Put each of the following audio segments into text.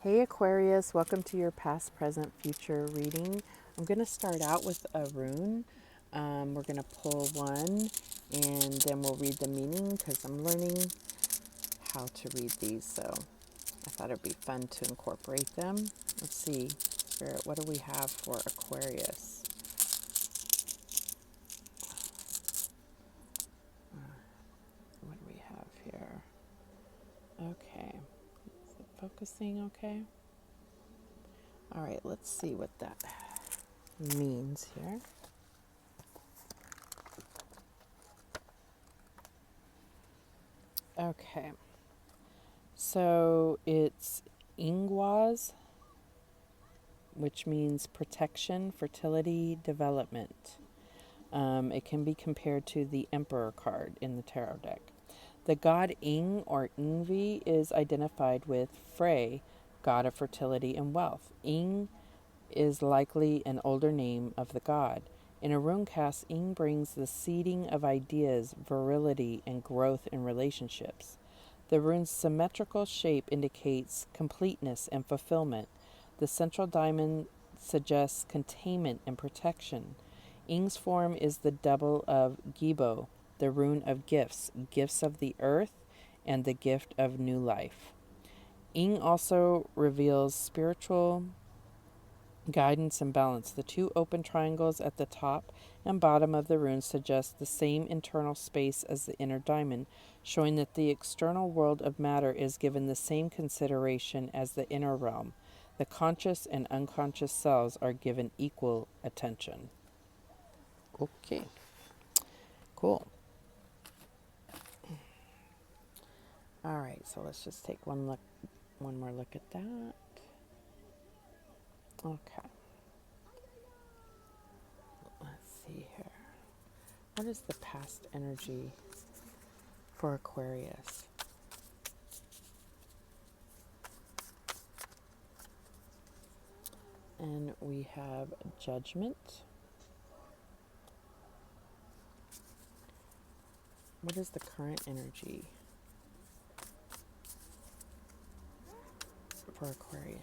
Hey Aquarius, welcome to your past, present, future reading. I'm going to start out with a rune. We're going to pull one and then we'll read the meaning because I'm learning how to read these. So I thought it'd be fun to incorporate them. Let's see, Spirit, what do we have for Aquarius? What do we have here? Okay, is it focusing okay? All right, let's see what that means here. Okay, so it's Ingwaz, which means protection, fertility, development. It can be compared to the Emperor card in the tarot deck. The god Ing or Ingvi is identified with Frey, god of fertility and wealth. Ing is likely an older name of the god. In a rune cast, Ing brings the seeding of ideas, virility, and growth in relationships. The rune's symmetrical shape indicates completeness and fulfillment. The central diamond suggests containment and protection. Ing's form is the double of Gibo, the rune of gifts, gifts of the earth, and the gift of new life. Ing also reveals spiritual guidance and balance. The two open triangles at the top and bottom of the rune suggest the same internal space as the inner diamond, showing that the external world of matter is given the same consideration as the inner realm. The conscious and unconscious selves are given equal attention. Okay, cool. All right, so let's just take one more look at that. Okay. Let's see here. What is the past energy for Aquarius? And we have Judgment. What is the current energy for Aquarius?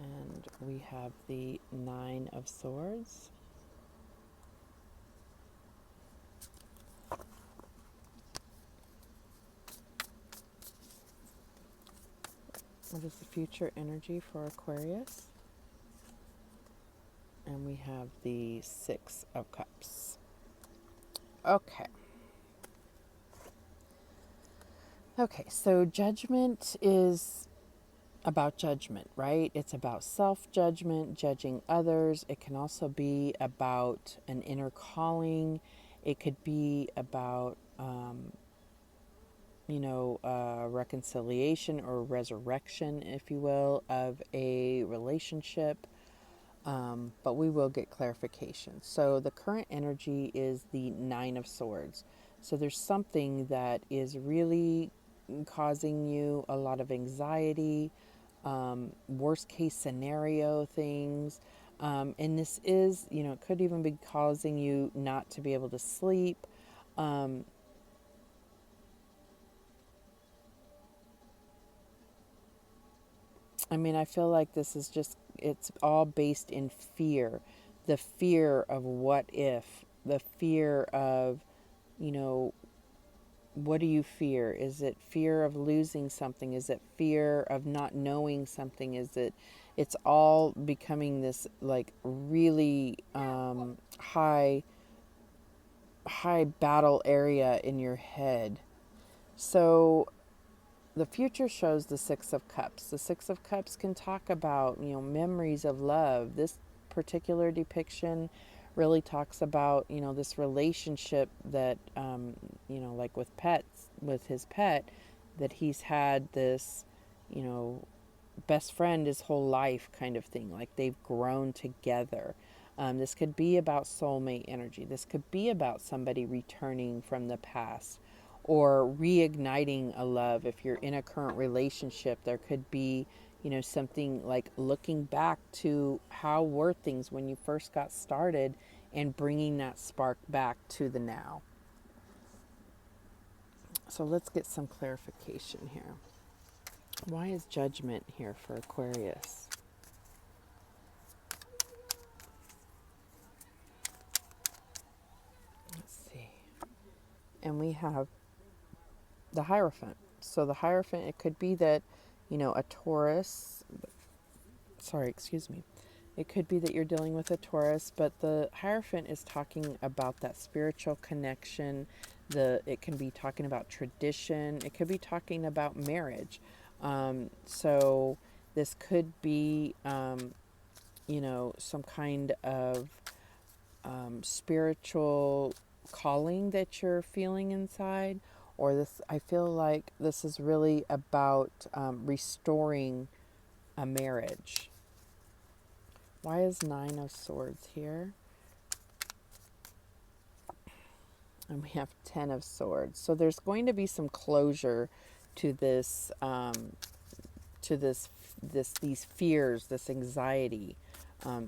And we have the Nine of Swords. What is the future energy for Aquarius? And we have the Six of Cups. Okay. Okay, so judgment is about judgment, right? It's about self-judgment, judging others. It can also be about an inner calling. It could be about, reconciliation or resurrection, if you will, of a relationship. But we will get clarification. So the current energy is the Nine of Swords. So there's something that is really causing you a lot of anxiety, worst case scenario things. And this is, it could even be causing you not to be able to sleep. I feel like this is just, it's all based in fear. The fear of what if, the fear of, what do you fear? Is it fear of losing something? Is it fear of not knowing something? It's all becoming this like really high battle area in your head. So the future shows the Six of Cups. The Six of Cups can talk about, memories of love. This particular depiction really talks about, this relationship that, like with pets, with his pet, that he's had this, best friend his whole life kind of thing. Like they've grown together. This could be about soulmate energy. This could be about somebody returning from the past or reigniting a love. If you're in a current relationship, there could be, something like looking back to how were things when you first got started and bringing that spark back to the now. So let's get some clarification here. Why is judgment here for Aquarius? Let's see. And we have the Hierophant. So the Hierophant, it could be that, a Taurus, sorry, excuse me. It could be that you're dealing with a Taurus, but the Hierophant is talking about that spiritual connection. It can be talking about tradition. It could be talking about marriage. So this could be, some kind of spiritual calling that you're feeling inside, or this. I feel like this is really about restoring a marriage. Why is Nine of Swords here? And we have Ten of Swords. So there's going to be some closure to this, these fears, this anxiety.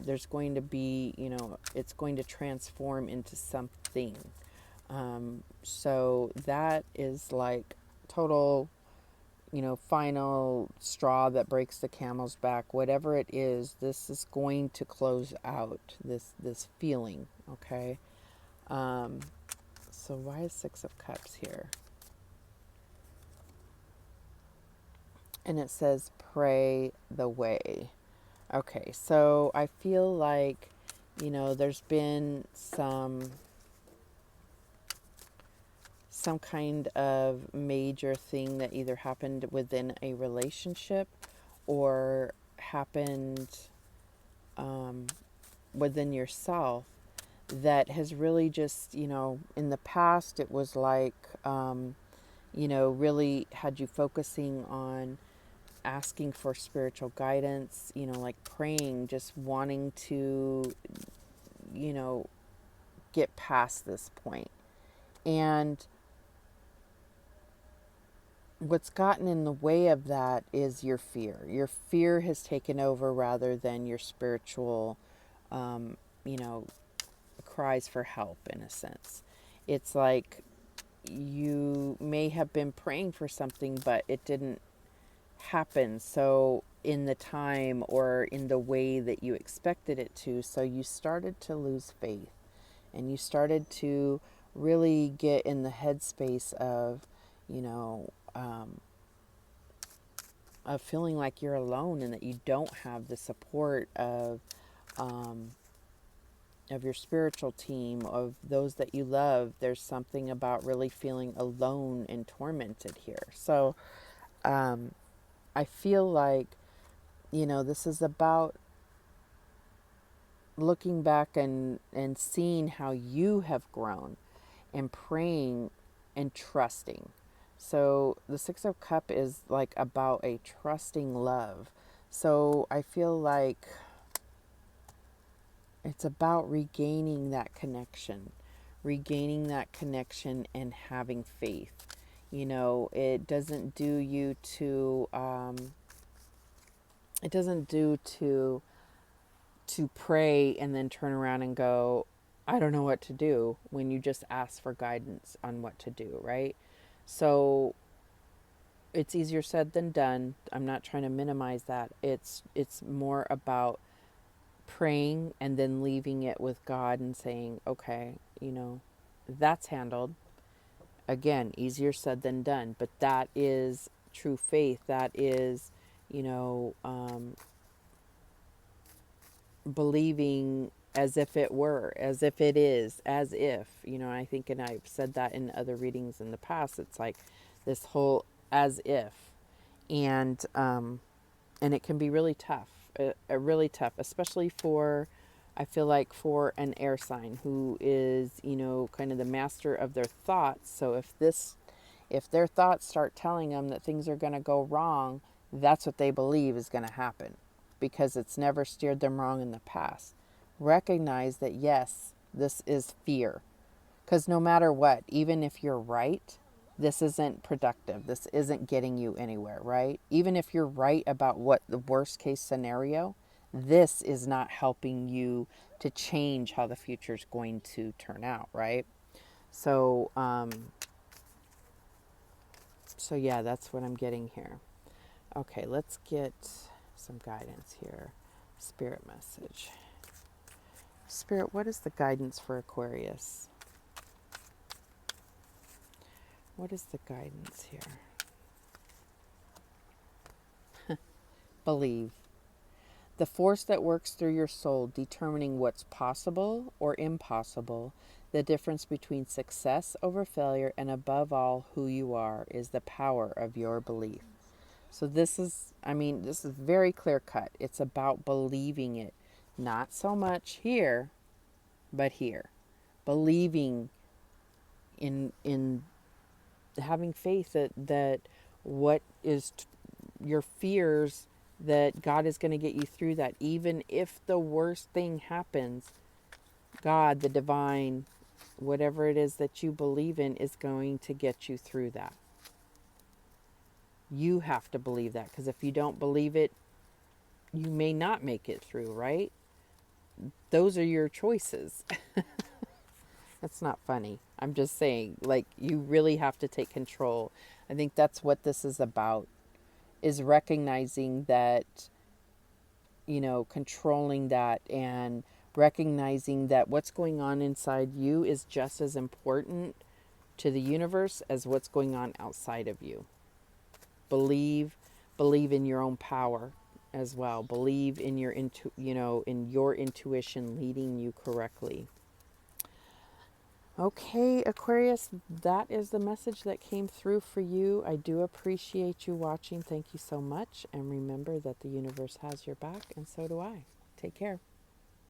There's going to be, it's going to transform into something. So that is like total, final straw that breaks the camel's back. Whatever it is, this is going to close out this feeling. Okay. So why is Six of Cups here? And it says pray the way. Okay, so I feel like, there's been some kind of major thing that either happened within a relationship or happened within yourself that has really just, in the past, it was like, really had you focusing on asking for spiritual guidance, like praying, just wanting to, get past this point. And what's gotten in the way of that is your fear. Your fear has taken over rather than your spiritual, you know, cries for help, in a sense. It's like you may have been praying for something, but it didn't happen so in the time or in the way that you expected it to. So you started to lose faith, and you started to really get in the headspace of, you know, of feeling like you're alone and that you don't have the support of your spiritual team, of those that you love. There's something about really feeling alone and tormented here. So I feel like, this is about looking back and seeing how you have grown and praying and trusting. So the Six of Cup is like about a trusting love. So I feel like it's about regaining that connection and having faith. It doesn't do you to, it doesn't do to pray and then turn around and go, I don't know what to do, when you just ask for guidance on what to do, right? So it's easier said than done. I'm not trying to minimize that. It's more about praying and then leaving it with God and saying, okay, that's handled. Again, easier said than done, but that is true faith. That is, you know, believing as if it were, as if it is, as if, I think, and I've said that in other readings in the past, it's like this whole as if. And it can be really tough, really tough, especially for, I feel like, for an air sign who is, kind of the master of their thoughts. So if their thoughts start telling them that things are going to go wrong, that's what they believe is going to happen, because it's never steered them wrong in the past. Recognize that, yes, this is fear. Because no matter what, even if you're right, this isn't productive. This isn't getting you anywhere, right? Even if you're right about what the worst case scenario, this is not helping you to change how the future is going to turn out, right? So So yeah, that's what I'm getting here. Okay, let's get some guidance here. Spirit message. Spirit, what is the guidance for Aquarius? What is the guidance here? Believe. The force that works through your soul, determining what's possible or impossible, the difference between success over failure, and above all, who you are, is the power of your belief. So this is, this is very clear cut. It's about believing it. Not so much here, but here. Believing in having faith that what is your fears, that God is going to get you through that. Even if the worst thing happens, God, the divine, whatever it is that you believe in, is going to get you through that. You have to believe that, because if you don't believe it, you may not make it through, right? Those are your choices. That's not funny. I'm just saying, like, you really have to take control. I think that's what this is about, is recognizing that, controlling that, and recognizing that what's going on inside you is just as important to the universe as what's going on outside of you. Believe in your own power as well. Believe in your in your intuition leading you correctly. Okay, Aquarius, that is the message that came through for you. I do appreciate you watching. Thank you so much. And remember that the universe has your back, and so do I. Take care.